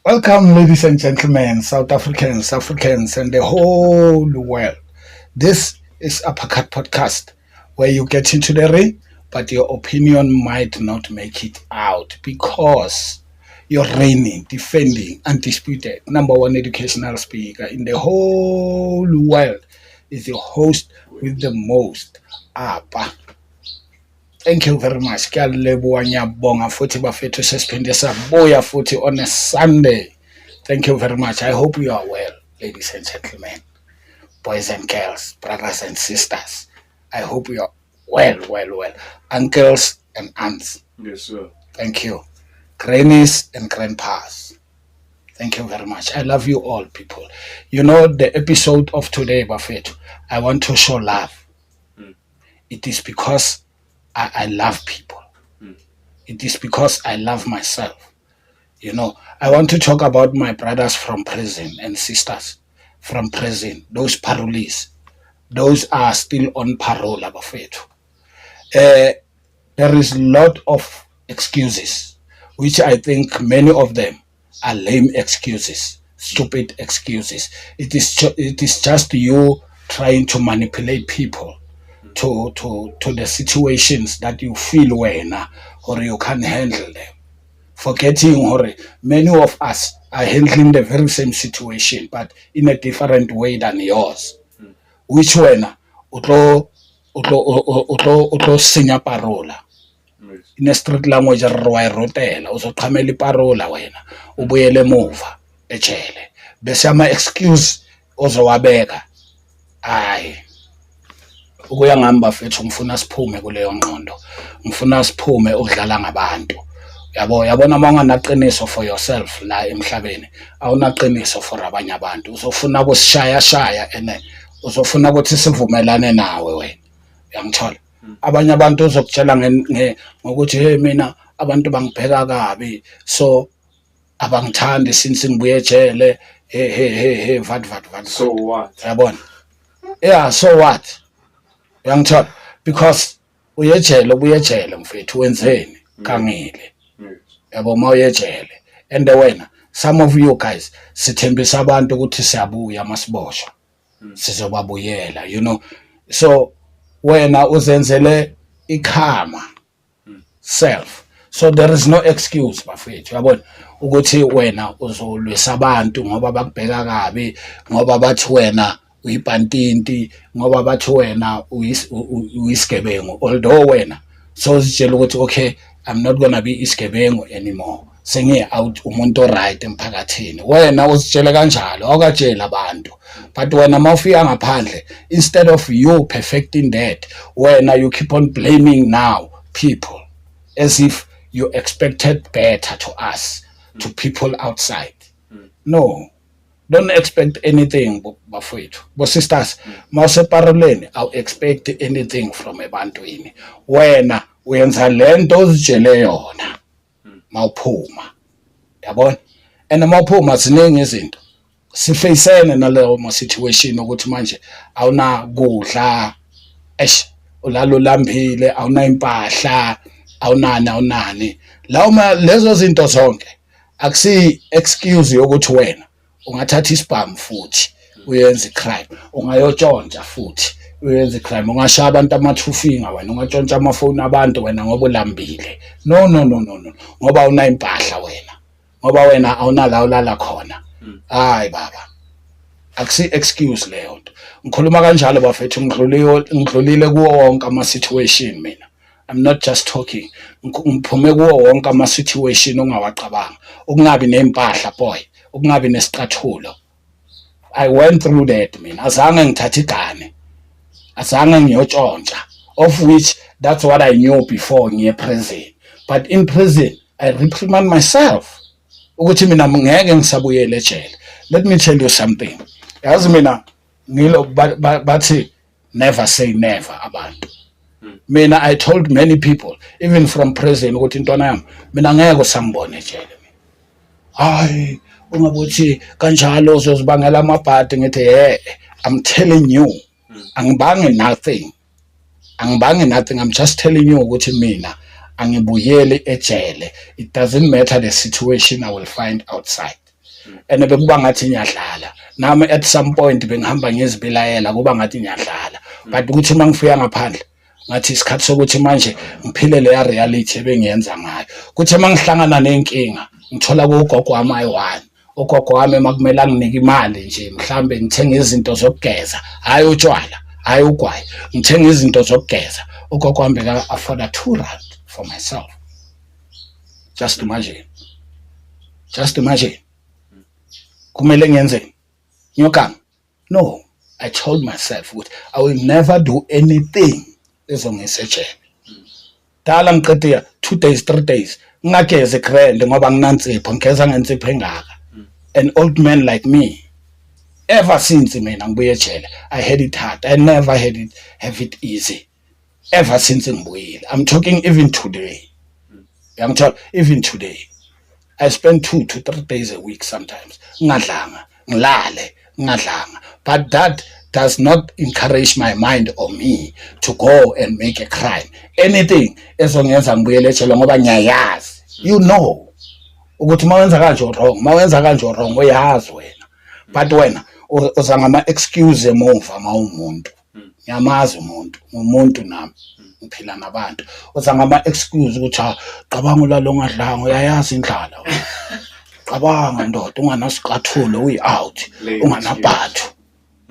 Welcome, ladies and gentlemen, South Africans, Africans, and the whole world. This is Uppercut Podcast, where you get into the ring, but your opinion might not make it out because you're reigning, defending, undisputed #1 educational speaker in the whole world is your host with the most, Apa. Thank you very much. Bonga futhi bafethu sesiphinde sabuya futhi on a Sunday. Thank you very much. I hope you are well, ladies and gentlemen, boys and girls, brothers and sisters. I hope you are well. Uncles and aunts. Yes, sir. Thank you. Grannies and grandpas. Thank you very much. I love you all, people. You know, the episode of today, Bafethu, I want to show love. It is because I love people. It is because I love myself. You know, I want to talk about my brothers from prison and sisters from prison, those parolees. Those are still on parole, Abafethu. There is a lot of excuses, which I think many of them are lame excuses, stupid excuses. It is just you trying to manipulate people to the situations that you feel when or you can handle them. Forgetting or many of us are handling the very same situation but in a different way than yours. Which when utlo senya parola. In a street language rotela uzoqhamela iparola wena ubuyele emuva ejele. Bese ama excuse ozowabeka. Hayi. Ukuya ngihamba mfethu ngifuna siphume kuleyo ngqondo. Ngifuna siphume ukudlala ngabantu. Yabona mawunganaqiniso for yourself la emhlabeni, awunaqiniso for abanye abantu. Uzofuna ukusishaya ene uzofuna ukuthi sivumelane nawe wena. Uyangithola? Abanye abantu uzokutshela ngokuthi hey mina abantu bangibheka kabi so abangithandi since ngibuye ejele hey vat. So what? Yabona? Yeah, so what? Uyangithola? Because uyejele mfethu wenzeni kangile. Yabo mawuyejele. And wena some of you guys sithembisa abantu ukuthi siyabuya masiboshwa. Sizobabuyela, you know. So wena uzenzele ikhama self. So there is no excuse bafethu. Yabona ukuthi wena uzolwisa abantu ngoba bakubheka kabi, ngoba bathi wena uyipantinti, ngoba bathi wena uyisigebengu. Although wena so uzitshela ukuthi okay, I'm not gonna be isigebengu anymore. Sengiye out umuntu right emphakathini. Wena uzitshela kanjalo, awukatshela abantu. But wena mawufika ngaphandle, instead of you perfecting that, wena you keep on blaming now people as if you expected better to us, to people outside. No. Don't expect anything, bafethu. But sisters, mawuseparoleni, I'll expect anything from ebantwini. Wena uyenza lento ozitshele yona mawuphuma. Yabona? And mawuphuma ziningi izinto. Sifacene naleyo situation ukuthi manje awuna kudla, ulalo lambile, awuna impahla, awunani. Lawo lezo zinto zonke akusi excuse yokuthi wena ungathatha isibhamu futhi uyenza icrime, ungayotshontsha futhi uyenza icrime, ungashaya abantu amathufinga wena, ungatshontsha amafoni abantu wena ngoba ulambile. No, ngoba una impahla wena, ngoba wena awunala ulala khona. Hayi baba, akusi excuse leyo nto. Ngikhuluma kanjalo bafethu, ngidlulile kuwo wonke ama situation mina. I'm not just talking. Ngiphume kuwo wonke ama situation ongawacabanga. Ukungabi nempahla boy, ukungabi nesicathulo. I went through that mina. Azange ngithathe igane. Azange ngiyotshontsha. Of which that's what I knew before ngiye prison. But in prison I reprimand myself. ukuthi mina ngeke ngisabuyele ejele. Let me tell you something. Yazi mina ngilo bathi never say never abantu. Mina I told many people even from prison ukuthi intwana yami mina ngeke usangibone ejele mina. Hayi ungabuthi kanjalo uzozibangela amabhadi ngithi I'm telling you angibange nothing. I'm just telling you ukuthi mina angibuyeli ejele. It doesn't matter the situation I will find outside. And bekuba ngathi ngiyadlala nami at some point bengihamba ngezibilayela kuba ngathi ngiyadlala but ukuthi mangifika ngaphandle ngathi isikhathi sokuthi manje ngiphile le reality ebengiyenza ngayo ukuthi mangihlangana nenkinga ngithola kugogo wami ayi1 ugogo wami makumele anginike imali nje mhlambe ngithenga izinto zokugeza hayi utshwala hayi ugwayi ngithenga izinto zokugeza ugogo wami beka afford 2 rand for myself. Just imagine kumele ngiyenzeni ngiyokanga. No, I told myself I will never do anything ezongisejele. Dala ngiqedile 2 days 3 days ngageze grand ngoba nginantsipho ngigeza ngensipho engaka. An old man like me, ever since mina ngibuye ejele I had it hard. I never have it easy ever since ngibuyile. I'm talking even today. Even today I spend 2 to 3 days a week sometimes ngadlanga ngilale ngadlanga, but that does not encourage my mind or me to go and make a crime. Anything ezongenza ngibuyele ejele ngoba ngiyayazi, you know ukuthi mawenza kanje wrong uyazi wena, but wena uza ngama excuse emuva mawumuntu. Ngiyamazi umuntu nami ngiphila nabantu uza ngama excuse ukuthi qabanga ulalo ngadlanga uyayazi indlala wena. Qabanga ndoda unganasiqathulo uyi-out unganabhathu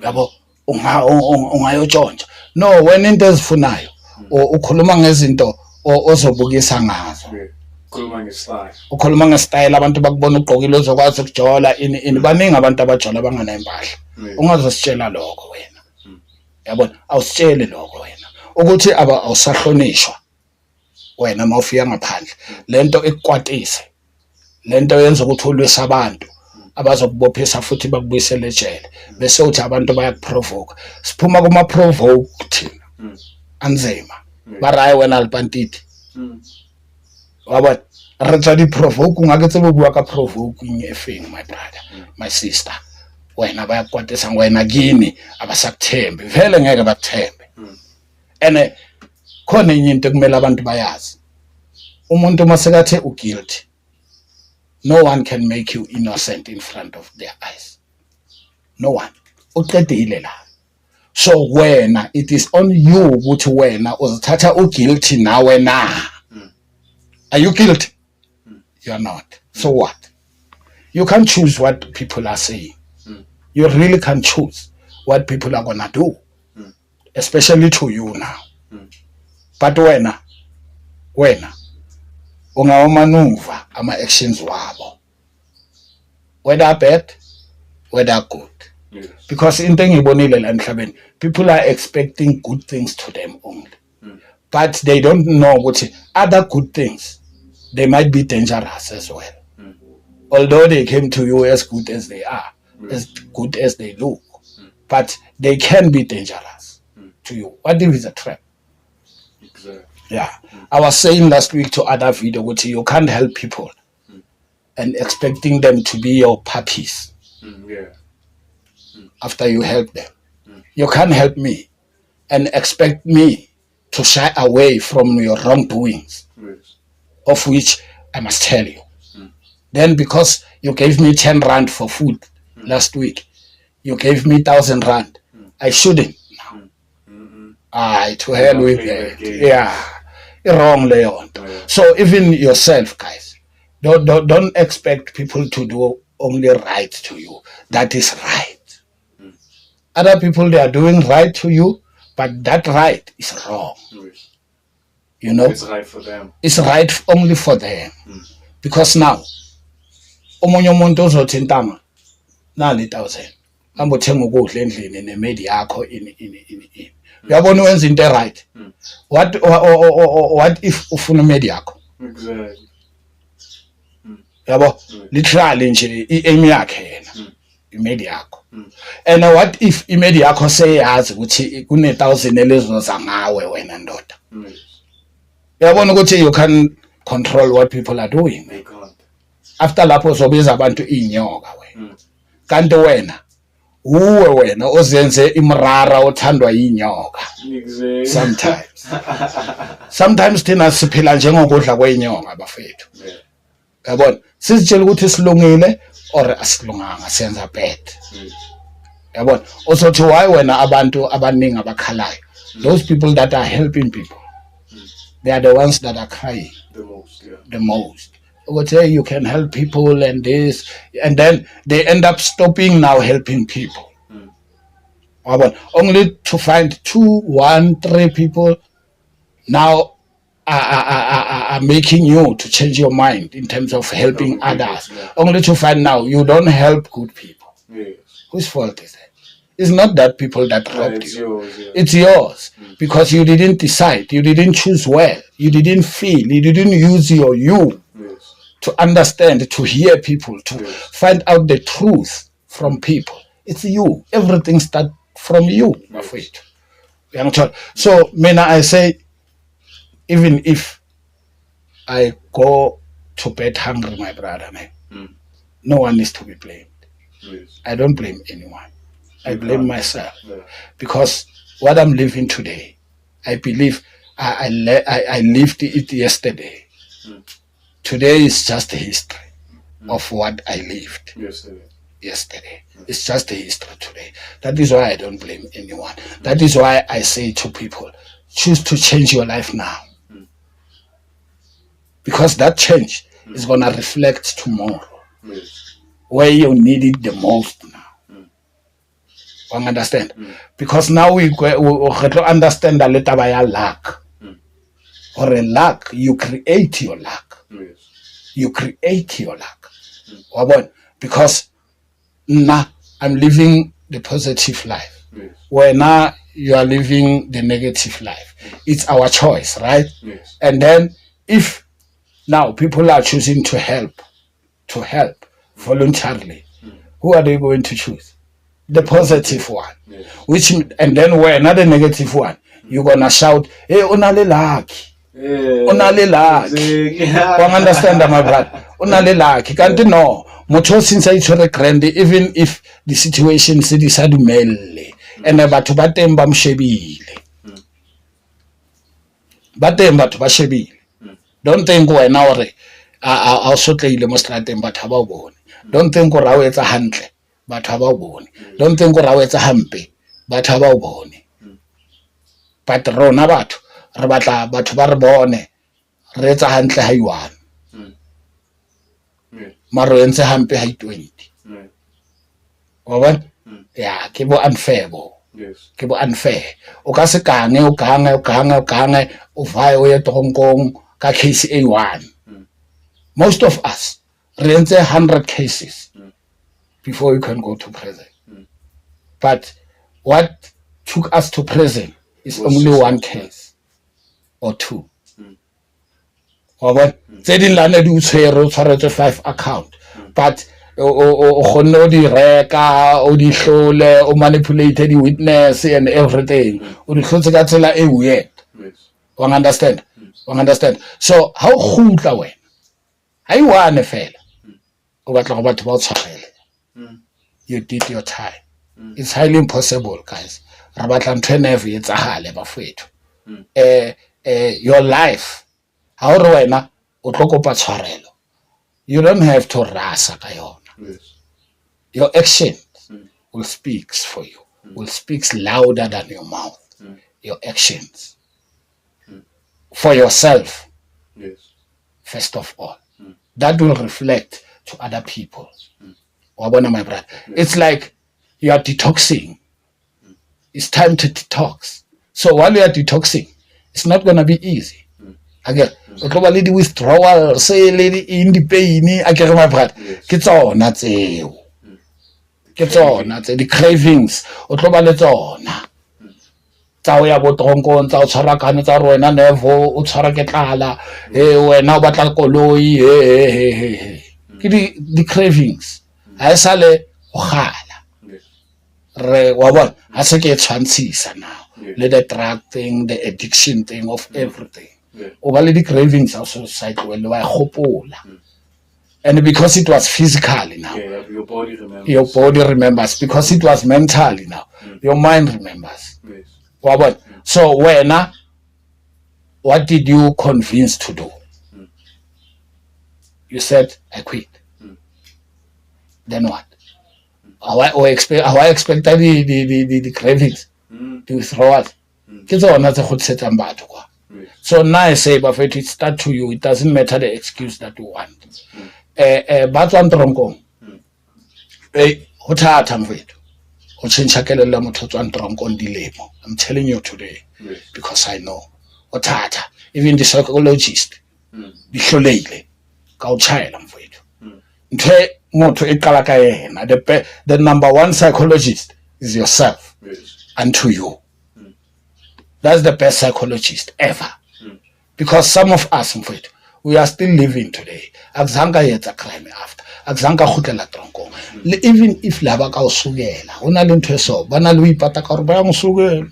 yabo ungayotshontsha. No, wena into ezifunayo ukhuluma ngezinto ozobukisa ngazo. Ukhuluma ngesitayile abantu bakubona ugqokile uzokwazi ukujola ini baningi abantu abajola bangana impahla. Ungazositshela lokho wena. Yabona awusitsheli lokho wena ukuthi awusahlonishwa wena mawufika ngaphandle. Lento ekukwatise, lento yenza ukuthi ulwisa abantu abazokubophisa futhi bakubuyisele ejele bese uthi abantu bayakuprovoke. Siphuma kuma provoke thina anzima barayi wena alipantiti wabona ratsa di provoke ungake tsebe bua ka provoking efeng my brother my sister. Wena bayakukwatisa wena kini abasakuthembi vele ngeke bakuthembe. Ene khona enye into kumele abantu bayazi, umuntu masekathe uguilty, no one can make you innocent in front of their eyes. No one. Uqedile la. So wena it is on you ukuthi wena uzithatha uguilty nawe na. Are you guilty? You are not. So what? You can't choose what people are saying. You really can't choose what people are gonna do, especially to you now. But wena ungawamaneuver ama actions wabo, whether bad whether good. Yes. Because into engibonile la emhlabeni, people are expecting good things to them only, but they don't know what other good things, they might be dangerous as well. Although they came to you as good as they are, as good as they look, but they can be dangerous to you. What if it's a trap? Exactly. Yeah. I was saying last week to other video, which you can't help people and expecting them to be your puppies after you help them. You can't help me and expect me to shy away from your wrongdoings, of which I must tell you. Then because you gave me 10 rand for food last week, you gave me 1,000 rand. I shouldn't now. To hell with it. Yeah. Wrong, Leon. So even yourself, guys, don't expect people to do only right to you. That is right. Other people, they are doing right to you, but that right is wrong. You know? It's right for them. It's right only for them. Because now, omunye umuntu uzothi ntanga nali 1,000 ambothenga ukudla endlini nemedi yakho ini uyabona wenza into right. What if ufuna imedi yakho? Exactly. yabo literally nje i-aim yakhe yena imedi yakho. And what if imedi yakho seyazi ukuthi kune 1000 elizoza ngawe wena ndoda? Yabona ukuthi you can control what people are doing. After lapho uzobiza abantu inyoka wena. Kanti wena ozenze imrara othandwa inyoka. Sometimes thina siphila njengokudla kweinyoka bafethu. Yabona sizitshela ukuthi silungile or asilunganga senza bad. Yabona uzothi why wena abantu abaningi abakhalayo, those people that are helping people, they are the ones that are crying the most. But hey, you can help people and this, and then they end up stopping now helping people. Only to find 2, 1, 3 people now are making you to change your mind in terms of helping others. Only to find now you don't help good people. Whose fault is that? It's not that people that robbed you. It's yours. Because you didn't decide, you didn't choose well, you didn't feel, you didn't use your to understand, to hear people, to find out the truth from people. It's you. Everything starts from you, my friend. So, I say, even if I go to bed hungry, my brother, no one is to be blamed. I don't blame anyone. I blame myself. Because what I'm living today, I believe I lived it yesterday. Today is just a history of what I lived yesterday. It's just a history today. That is why I don't blame anyone. That is why I say to people, choose to change your life now. Because that change is going to reflect tomorrow, where you need it the most now. You understand? Because now we understand a little bit luck. Or a luck, you create your luck. You create your luck. Because now I'm living the positive life. Where now you are living the negative life. It's our choice, right? And then if now people are choosing to help voluntarily, who are they going to choose? The positive one. And then when another negative one, you're gonna shout, hey, unale lucky. Unale lucky. You understand that, my brother? Unale lucky. Can't you know? Motho since I try grand, even if the situation se decide mele, and batho ba teng ba mshebile. Ba teng batho ba shebile. Don't think wena hore a sotleile mo strateng batho ba bone. Don't think hore a o etsa hantle batho ba bone. Don't think hore a o etsa hampe batho ba bone. But rona batho re batla batho ba re bone re etsa hantle ha i1 maro entse hampe ha i20 wa bona ya ke bo unfair bo ke bo unfair o ka se kange o gange o vai o ye tonkong ka case A1. Most of us re entse 100 cases before you can go to prison. But what took us to prison is only one case or two. Tse di lane di utshwere o tshwaretse 5 account, but o khonne o di reka o di hlole o manipulate di witness and everything o di hlotse ka tsela e weird. You understand? So how khutla wena ha i1 fela o batla go batho ba tshwarele. You did your time. It's highly impossible, guys. Re batla ntwe never etsagale bafethu. Your life ha o re wena o tlokopa tshwarelo, you don't have to rasa ka yona. Your actions will speaks for you, will speaks louder than your mouth. Your actions for yourself, first of all, that will reflect to other people. Wabona, my brother, it's like you are detoxing. It's time to detox. So while you are detoxing, it's not going to be easy. Again, o tlo ba le di withdrawal, say le in the pain, again, my brother, ke tsona tseo. Ke tsona tse di cravings, o tlo ba le tsona. Tsa o ya bo tronkong tsa o tshwara kane tsa rona nevo o tshwara ke tlala, wena o batla koloi, ke di cravings ha sa le go gala re wa bona ha se ke tshwantshisa now le the drug thing, the addiction thing of everything o ba le di cravings of society well wa gopola. And because it was physically now, your body remembers. Because it was mentally now, your mind remembers. Yes. So what did you convince to do? You said, I quit. Then what? How I expect the cravings to throw us. So now I say, but it start to you. It doesn't matter the excuse that you want. Ba tswang tronkong ho thata mfethu ho tshentsha kelello motho tswang tronkong dilemo. I'm telling you today because I know ho thata. Even the psychologist di hloleile ka o tshela mfethu ntwe motho e qala ka yena. The number one psychologist is yourself unto you. That's the best psychologist ever. Because some of us mfethu we are still living today. Akuzanga yetsa crime after. Akuzanga khutlela tronkong. Even if laba ka usukela, una le ntwe so, bana le ipata ka re ba yang usukela.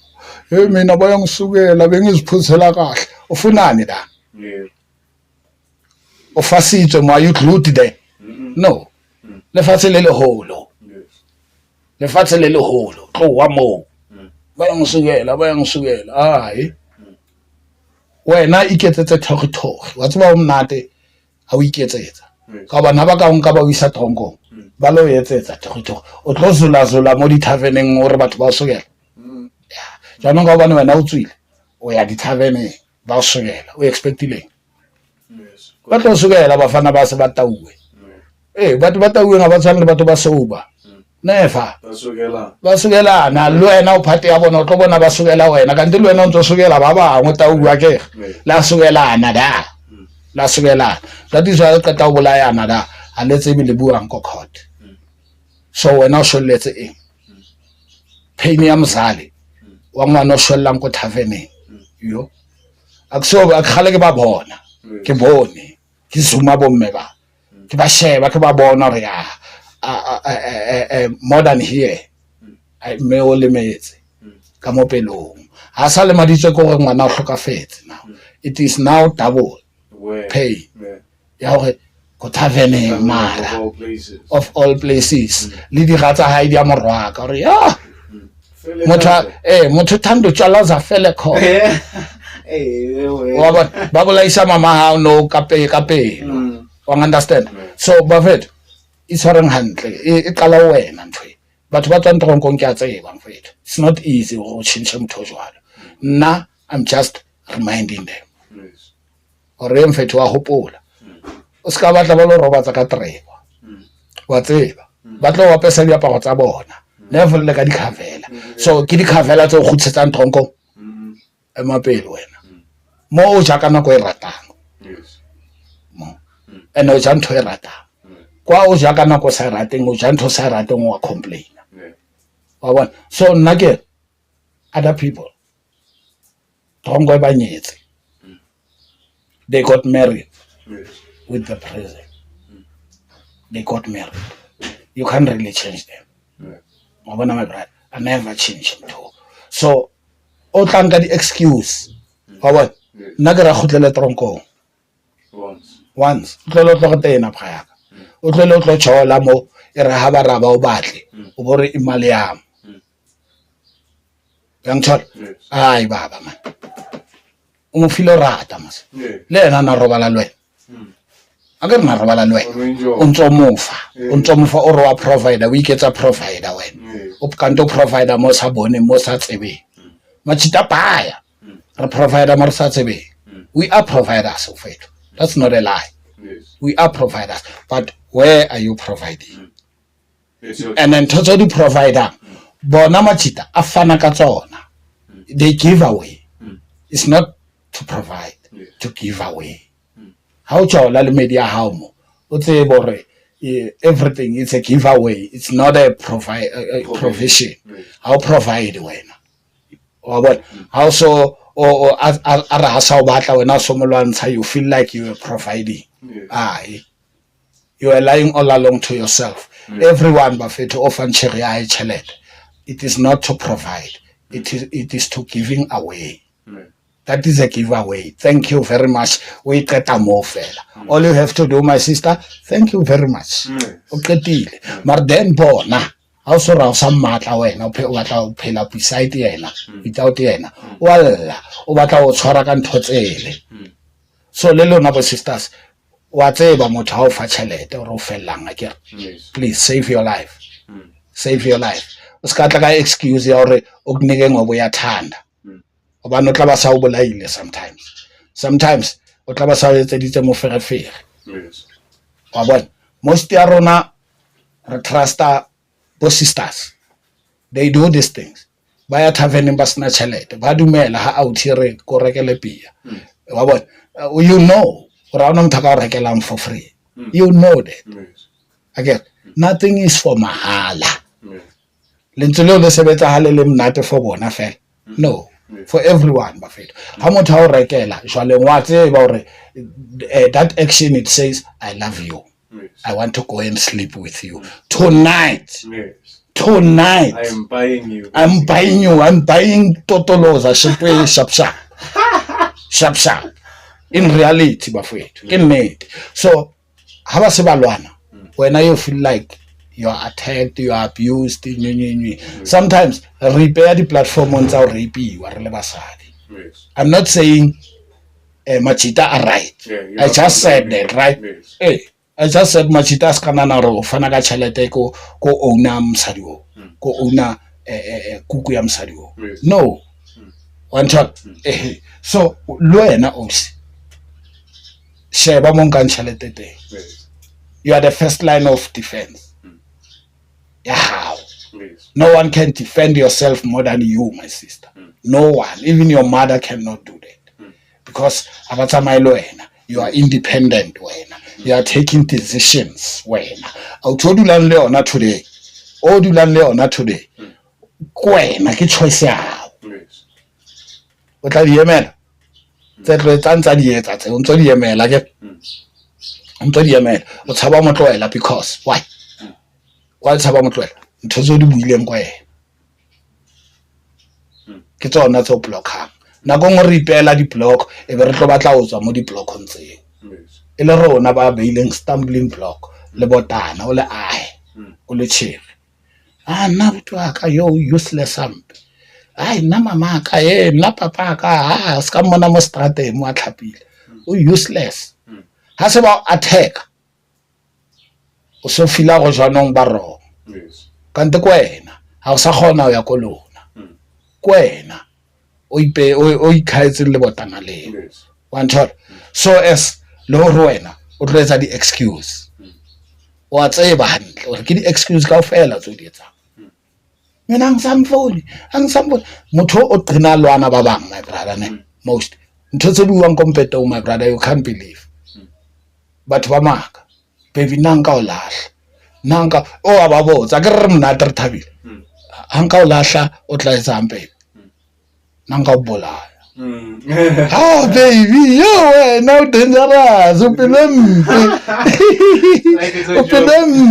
Mina ba yang usukela bengiziphuthela kahle. Ufunani la? Yeah. Ufasitswe ma you glued there. No. Lefatshe le leholo. Yes. Lefatshe le leholo. Tlo wa mo. Ba yang usukela. Ai. Wena iketsetse thogithoghi wa tseba o mnate ha o iketsetsa ka bana ba ka nka ba o isa tronkong ba lo etsetsa thogithoghi o tlo zula mo di taverneng o re batho ba o sokela jaanong ka bana wena o tswile o ya di taverneng ba o sokela o expectileng ba tlo sokela ba fana ba se ba tauwe batho ba tauwe ga ba tshwana le batho ba soba never ba sukela na le wena o phate ya bona o tlo bona ba sukela wena kanti le wena o ntse sukela ba bangwe tauwa ke la sukelana da la sukelana that is why ka tau bolayana da a letse be le buang ko court. So wena o shwelletse eng pain ya mzali wa ngwana o shwellang ko taverneng yo aksoba akgale ke ba bona ke bone ke zuma bomme ba ke ba sheba ke ba bona re ya more than here me o lemetse ka mo pelong ha sa le maditswe ko re ngwana o hlokafetse now it is now double pay ya hore go taverneng mara of all places le di gatsa ha di a morwaka re ya motho thando tsala za fele kho ba bolaisa mama ha no ka pe wa understand. So Buffett it's horeng hantle e qala wena ntwe batho ba tswang tronkong ke a tseba mfethu it's not easy go change motho jwalo. Nna I'm just reminding them gore mfethu wa hopola o ska batla ba lo robatsa ka treba wa tseba ba tlo wa pesa di aparo tsa bona level le ka di khavela so ke di khavela tse go khutsetsa tronkong emapele wena mo o jaka na go e ratang mo ene o ja ntho e ratang kwa o jaka na go sa rateng o ja ntho sa rateng wa complain wa bona. So nna ke other people trongo ba nyetse they got married with the president. They got married. You can't really change them. My brother, I never change him too. So o tlanka di excuse wa bona nna ke ra khutlele tronkong once tlolo tlo tena phaya o tlolo tlo chola mo e re ha ba raba o batle o bore imali yam yang tshol ai baba man o mo filo rata mas le ena na robala lwe agar na robala lwe o ntso mofa o ro wa provider we get a provider when o kanto provider mo sa bone mo sa tsebe machita baya re provider mo sa tsebe we are providers of it. That's not a lie. Yes. We are providers, but where are you providing? And then totally provider bona machita afana ka tsona they give away. It's not to provide, to give away. How chola le media how mo o tse bore everything is a giveaway. It's not a provision. How provide wena or what how so or ara sa o batla wena so molwantsha you feel like you are providing. Aye You are lying all along to yourself. Everyone bafethu ofan ya chelete. It is not to provide. It is to giving away. That is a giveaway. Thank you very much. We get a more fella. All you have to do, my sister, thank you very much. Okay, but then bona. Also, some matter when I pay up beside yena, without yena. Well, what can so little number sisters, whatever motho fa chelete or felang again. Please save your life. Save your life. O ska tla ka excuse ya hore o gnike ngobo ya thanda. Oba no tla ba sa o bolaile sometimes. Sometimes o tla ba sa etseditse mo ferefere. Yes. Wa bona most ya rona re trusta bo sisters. They do these things. Ba ya tavern ba sna chelete. Ba dumela ha out here ko rekele pia. Wa bona you know ora ona mthaka o rekelang for free. You know that. Yes. Again, nothing is for mahala. Lentlo le sebetsa halele mnate for bona fela. No. For everyone bafethu ha motho ha o rekela jwale ngwatse ba hore that action it says I love you. I want to go and sleep with you tonight. Tonight I'm buying you. I'm buying totoloza sharp. In reality bafethu in need. So ha ba se balwana when you feel like you are attacked, you are abused. Sometimes repair the platform on our rape. I'm not saying Machita are right. I just said that, right? Yes. Hey, I just said Machita's kananaro, Fanaga Chalete ko onam sadio, ko ona kukuyam sadio. No. One shot. So Luena Osi. Sheba Monkan Chalete. You are the first line of defense. How? Yes. No one can defend yourself more than you, my sister. No one. Even your mother cannot do that. Because you are independent. You are taking decisions. I'll tell you Leona today. Oh, do Leona today. Kwena ke choice ya. Yes. O tla di emela. Tsetlo tsantsa di etsa tse o ntse di emela ke. Ntse di emela. O tshaba mo tloela because why? Wa tshaba motloela ntho tso di buileng kwa ena ke tsona tso blockang nako ngwe re ipela di block e be re tlo batla o tswa mo di block ntseng e le rona ba beileng stumbling block le botana o le o le chere nna botwa ka yo useless amp nna mama ka nna papa ka ska mona mo strate mo a tlhapile o useless ha se ba attack o so fila go jwanong ba ro kante kwena ha o sa khona o ya kolona kwena o ikhaetse le botana le one shot so as lo wena o tloetsa di excuse wa tseba hantle o re ke di excuse ka ofela tso di etsa mina ngisamfoni motho o qina lwana ba bang my brother ne most ntho tse buang kompeto my brother you can't believe but ba maka baby nanga o lahla nanga o ababotsa ke re mnate re thabile hanka o lahla o tla etsa ampe nanga o bolaya baby yo now dangerous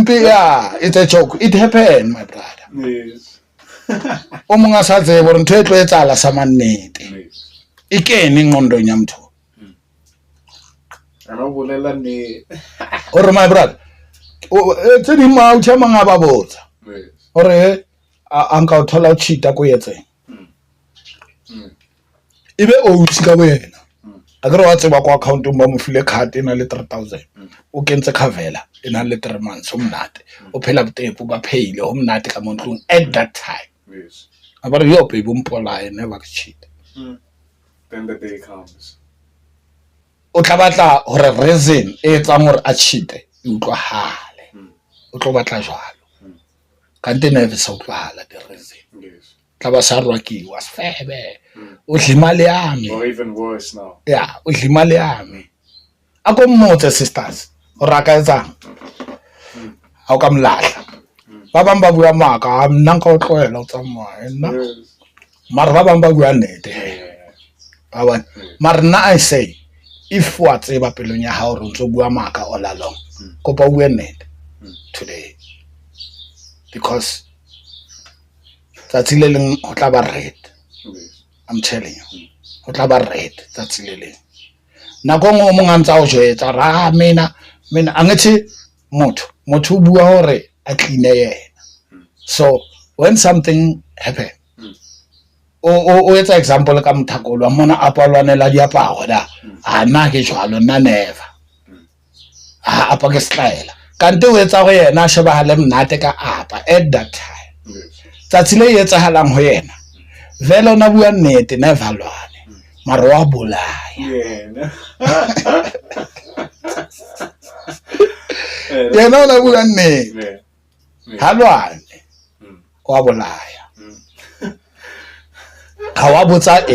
yeah it's a joke it happened my brother yes o monga sa tse bo ntho e tlo etsala sa mannete ikene ngqondo nyamtho bolela ne or my brother tse di ma o tshama nga ba botsa ore anka o thola o cheata ko yetseng ibe o tsika wena akere wa tseba kwa account ba mo file card ena le 3000 o kentse khavela ena le 3 months o mnate o phela botepo ba payile o mnate ka montlong at that time yes abare yo baby umpola never cheat then the day comes o tla batla hore reason e tsang hore a cheat e utlwahale o tlo batla jwalo kante neve sa utlwahala the reason yes tla ba sa rwakiwa sfebe o hlimale yami or even worse now yeah o hlimale yami ako mmotse sisters o raka etsang ha o ka mlahla ba bang ba bua maka nna nka o tloela o tsamaya nna mara ba bang ba bua nnete ba mar nna I say if wa tseba pelong ya hao re ntse bua maka all along kopa o bue nnete today, because tsatsi le leng ho tla ba red. I'm telling you, ho tla ba red tsatsi le leng. Nako nngwe mo ngantsa o jwetsa ra mina angithi motho o bua hore a clean yena. So when something happen, o etsa example ka Mthakolo mona a palwanela diaparo da na ke jwalo nna never apa ke style kanti o etsa go yena shebahale mnate ka apa at that time. Tsatsi le etsahalang ho yena vele ona bua nnete never lwane mara wa bolaya yena ona bua nnete ha lwane wa bolaya ha wa botsa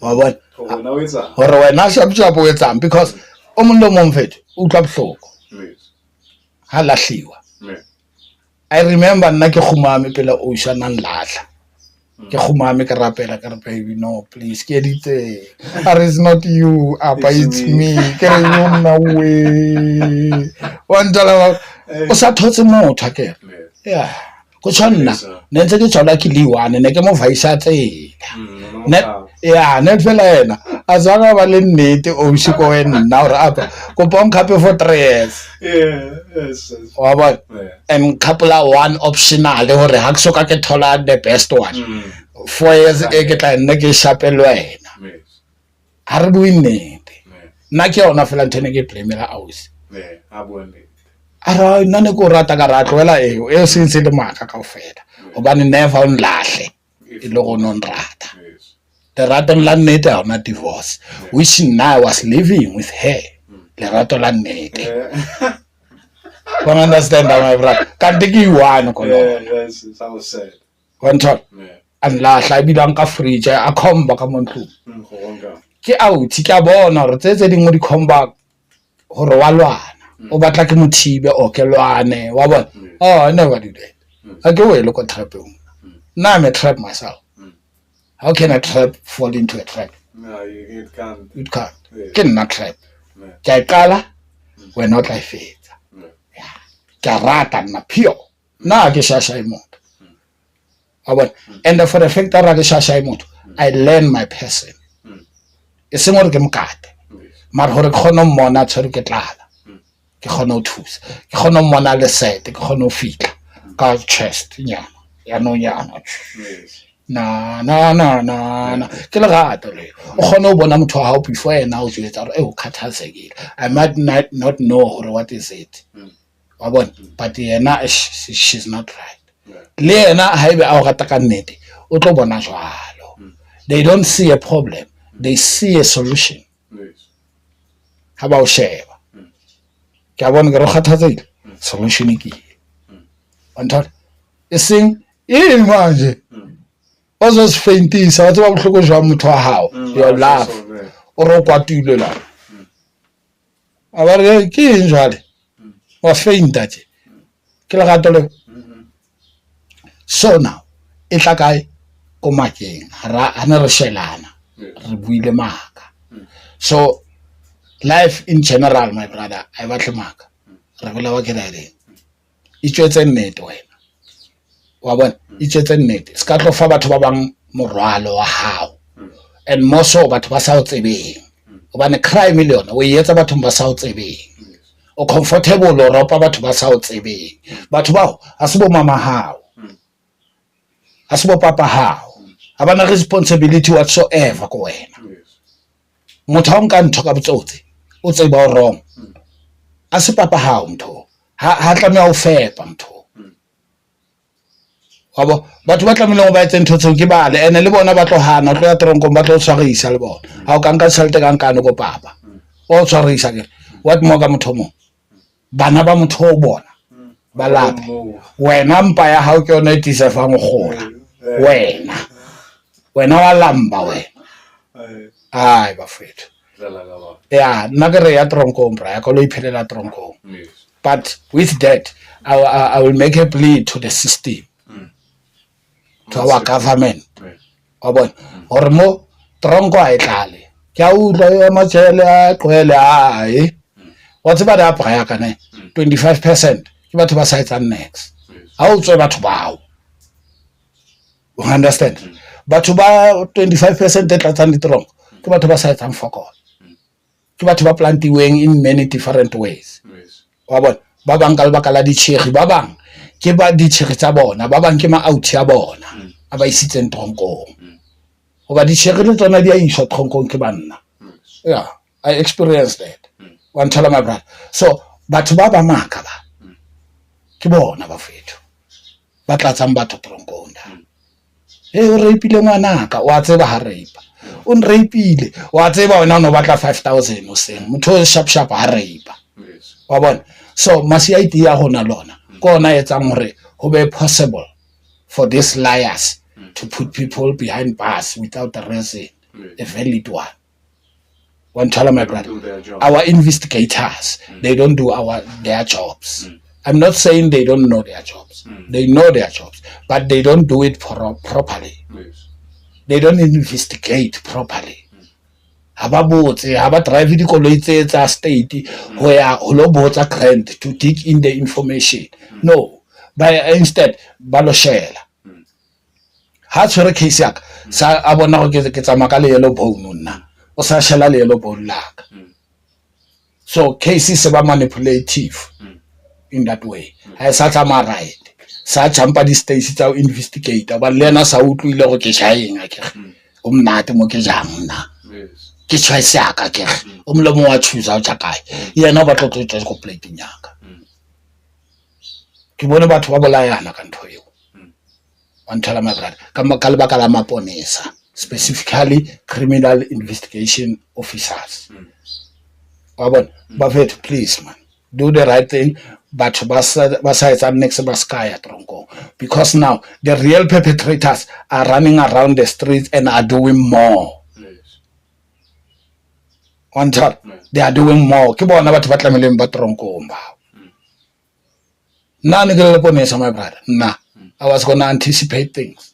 wa bona hore wena shap o etsang, because o mong mfethu o tla bohloko ha lahliwa. I remember nna ke khumame pela Ocean lahla ke khumame ke rapela ke re baby no please ke editse is not you apa it's me ke re yona we one dollar o sa thotse motho ke yeah go tshwana ne ntse ke tshola ke liwane ne ke mo vaisa tsela net yeah net fela yena azanga ba le nnete o shiko wena now ra apa go pong khape for 3 years yes wa ba and couple one optional hore ha ksoka ke thola the best one 4 years e ke tla nne ke shapelwa wena ha re bue nnete nna ke ona fela ntene ke blamela ausi a bua nnete ara nna ko rata ka ra tloela e sentse le maka ka ofela obane never on lahle e le go non rata the rata la nnete ha ona divorce which now was living with her le rato la nnete you understand my brother kanti ke one ko lo yes I was said one time and lahla bilang ka fridge a khomba ka montlu ke out ke bona re tse dingwe di khomba hore wa lwana o batla ke mothibe o ke lwane wa bona I never do that. I go away look at trapping now. I'm a trap myself. How can a trap fall into a trap? No, you can't. You can't. Can not trap. Kala we're not like faith. Yeah. Karata na pure. Na ke shasha imot. And for the fact that shasha imot, I learn my person. It's more ke mkate. Mar hore khono mona tshwere ke tlala. Ke khono thusa. Ke khono mona le sete, ke khono fitla ka chest nyana. Ya no nyana. Na ke le gato le o khona o bona motho wa hao before ena o jwetsa re o khathazekile. I might not know what is it wa bona but yena she's not right le yena ha ebe a o rata ka nnete o tlo bona jwalo. They don't see a problem, they see a solution. Ha ba o sheba ke a bona ke re khathazekile solution ke ontho e sing e manje ozos faintisa wa tswa bohloko jwa motho wa hao your love o ro kwatile la a ba re ke njwale wa fainta tje ke le gato le so now e tla kae ko makeng ra ana re shelana re buile maka. So life in general my brother I batle maka re bola wa ke rare e tswetse nnete wena wa bona e tswetse nnete ska tlo fa batho ba bang morwalo wa hao and more so batho ba sa o tsebeng obane crime le yona o etsa batho ba sa o tsebeng o comfortable o ropa batho ba sa o tsebeng batho bao a se bo mama hao a se bo papa hao ha bana responsibility whatsoever ko wena motho o nka ntho ka botsotsi o tseba o wrong a se papa hao mtho ha tlameha o fepa mtho wabo batho ba tlamile go ba etse ntho tseo ke bale ene le bona ba tlo hana tlo ya tronko ba tlo tshwarisa le bona ha o ka nka tšhelete ka nkane go papa o tshwarisa ke what mo ka motho mo bana ba motho o bona ba lape wena mpa ya hao ke yona e tisefang go gola wena wa lamba wena ai ba fethu ya nna ke re ya tronko mbra ya ko lo iphelela tronko but with that I will make a plea to the system, to our government. Or mo tronko a tlale ke a utlwa ya matshele a tlwele ai wa tseba da braya ka ne 25% ke batho ba sa etsang next ha o tswe batho bao you understand batho ba 25% e tlatsang ditrong ke batho ba sa etsang fokol ke batho ba plantiweng in many different ways wa bona ba bang ka lebaka la ditshegi ba bang ke ba ditshegi tsa bona ba bang ke ma-out ya bona a ba isitseng tronkong goba ditshegi le tsona di a iswa tronkong ke banna yeah I experienced that one tell my brother so batho ba maka ba ke bona ba fetho ba tlatsang batho tronkong o reipile ngwanaka wa tseba ha reipa o nreipile wa tseba wena no batla 5000 o seng motho o sharp ha reipa wa bona so masi idea ya hona lona kona etsang hore ho be possible for these liars to put people behind bars without a reason a valid one tell my brother our investigators they don't do their jobs I'm not saying they don't know their jobs they know their jobs but they don't do it properly they don't investigate properly haba botse haba drive dikoloi tsa state ho ya ho lo botsa grant to dig in the information no by instead ba lo shela ha tshwere case yak sa a bona go ke tsama ka le yellow bone nna o sa shela le yellow bone laka so cases se ba manipulative in that way ha sa tsama right sa champa di stage tsa investigator ba lena sa utlwile go ke shaeng a ke o mnate mo ke jang nna ke choice ya ka ke o mlomo wa choose a tshakae yena ba tlotlo go plate nyaka ke bone batho ba bolayana ka ntho eo one tell my brother ka lebaka la maponesa specifically criminal investigation officers wa bona ba vet please man do the right thing batho ba sa etsa next ba skaya tronko because now the real perpetrators are running around the streets and are doing more one tell they are doing more ke bona batho ba tlameleng ba tronko ba nani ke le ponesa my brother I was going to anticipate things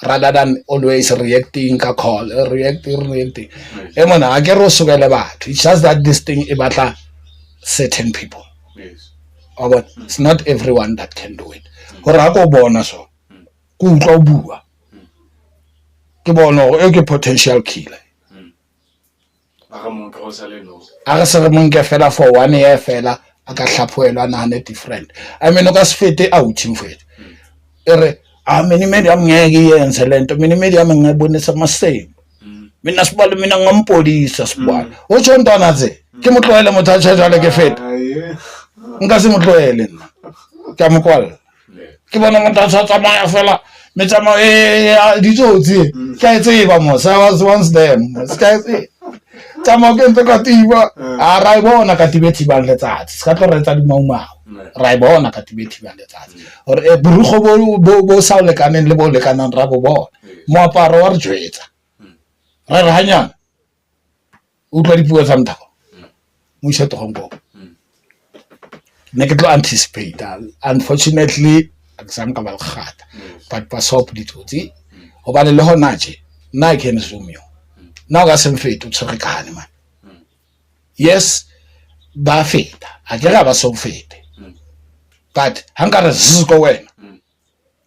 rather than always reacting ka call reacting emona a ke ro sukela batho it's just that this thing e batla certain people but it's not everyone that can do it gore ha go bona so go utlwa bua ke bona o ke potential killer aga se re monke fela for 1 year fela aka hlaphoelwa na different I mean o ka se fete out mfethu ere a mini medium ngeke yenze lento mini medium ngibonisa masame mina sibalo mina ngampolisa sibalo utsho ntwana ze ke motloele motho a tshajale ke fete nka se motloele nna ke mokwala ke bona motho a tsamaya fela metsama ditsotsi ke a tseba mo sa was once them sky tsama ke ntse ka tiba a ra bona ka tibethi ba letsatsi ska tlo retsa di maumao ra bona ka tibethi ba letsatsi or e burugo bo sa le kaneng le bo le kanang ra bo bona moaparo wa re jwetsa ra hanyana utlwa dipuo tsa mthako mo isa togonko ne ke tlo anticipate unfortunately exam ka ba khata but ba sop ditotsi go ba le hona je nna ke ne zoom yo now ga semfeto tshrekane man yes ba feta a ke ga ba so fete but hangara ziko wena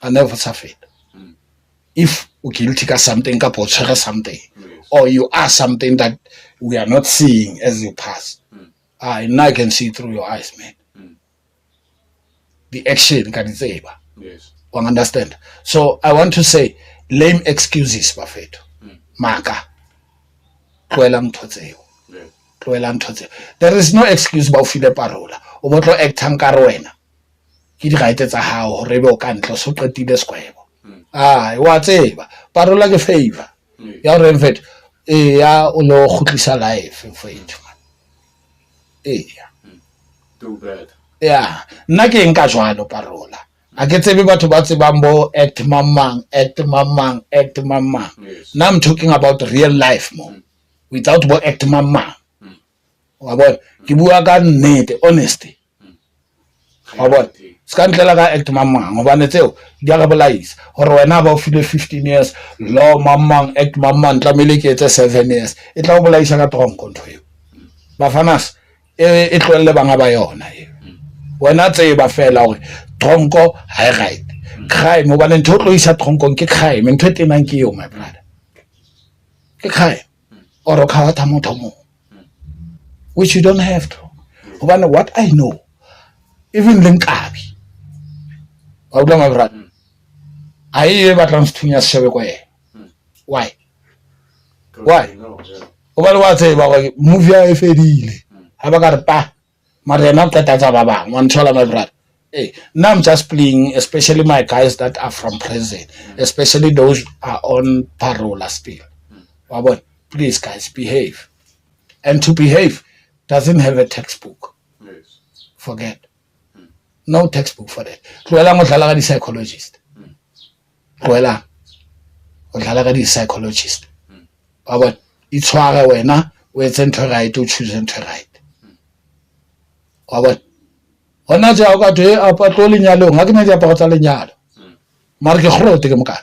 I never suffered if you guilty ka something ka potshega something or you are something that we are not seeing as you pass now I can see through your eyes man the action can say yes you understand so I want to say lame excuses bafethu maka tloelang thotseo there is no excuse ba o file parola o botlo actang ka rena ke di gaite tsa hao hore be o ka ntlo so qetile skwebo wa tseba parola ke favor ya re mfethu ya o lo khutlisa life mfethu too bad nna ke nka jwalo parola a ke tsebe batho ba tsebang bo act mamang now I'm talking about real life mo without bo act mamang wa bona ke bua ka nnete honesty wa bona ska ntlela ka act mamang gobane tseo di a bolaisa gore wena ba o file 15 years law mamang act mamang tlamele ke etse 7 years e tla bolaisa ka tronko ntho eo ba fanas e tlwelle banga ba yona e wena tseba fela hore tronko ha right crime o bana ntho tlo isa tronkong ke crime ntho e tenang ke yo my brother ke crime or ka watha motho mo which you don't have to hobane what I know even lenkabi wa bula my brother ai ba tlang sethunya sebe kwa yena why o ba le wa tseba gore movie e fedile ha ba ka re pa marena qeta tsa ba bang one thola my brother hey now I'm just playing especially my guys that are from prison especially those are on parole still wabona please guys behave and to behave doesn't have a textbook forget no textbook for that tloela mo dlala ka di psychologist tloela o dlala ka di psychologist wabona itshware wena o etse ntho right o choose ntho right wabona hona ja o ka twe a patlo lenyalong ha ke ne di aparo tsa lenyalo mara ke grote ke moka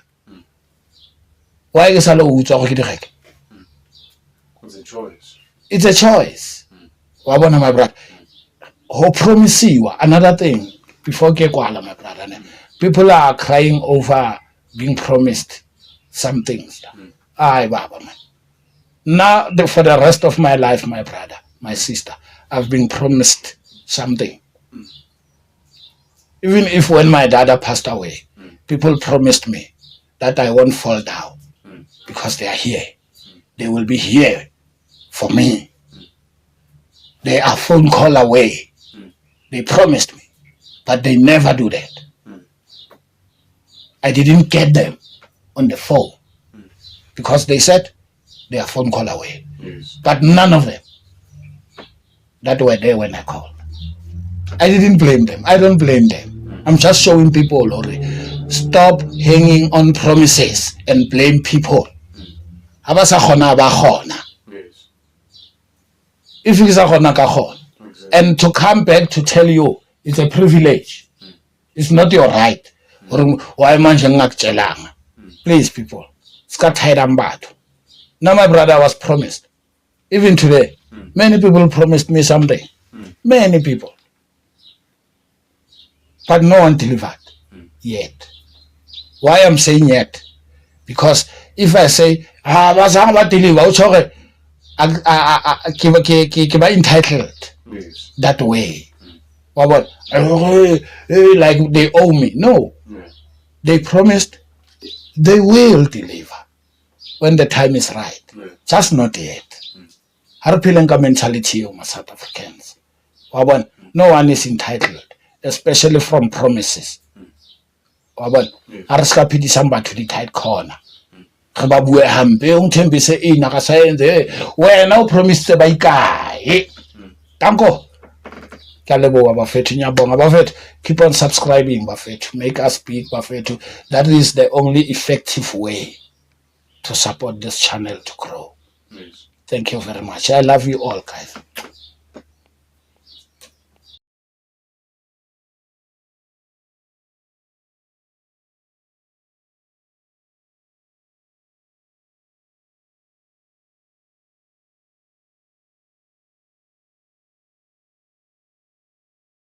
why ke sa lo utswa go ke di reke it's a choice wabona my brother ho promisiwa another thing before ke kwala my brother people are crying over being promised some things ay baba man now for the rest of my life my brother my sister I've been promised something even if when my dad passed away people promised me that I won't fall down because they are here they will be here for me they are phone call away they promised me but they never do that I didn't get them on the phone because they said they are phone call away but none of them that were there when I called I didn't blame them I don't blame them I'm just showing people already stop hanging on promises and blame people haba sa khona ba khona if you sa khona ka khona and to come back to tell you it's a privilege it's not your right why manje ngakutjelanga please people ska tired ambatho now my brother was promised even today many people promised me something many people but no one delivered yet why I'm saying yet because if I say bazange ba deliver o tshore ke ba entitled that way what like they owe me no they promised they will deliver when the time is right just not yet ha re phileng ka mentality of South Africans wabona no one is entitled especially from promises wabona ha re ska phidisa batho di tight corner re ba bue hampe o nthembise ina ka science wena o promise ba ikae danko ka leboa bafethu nyabonga bafethu keep on subscribing bafethu make us big bafethu that is the only effective way to support this channel to grow thank you very much I love you all guys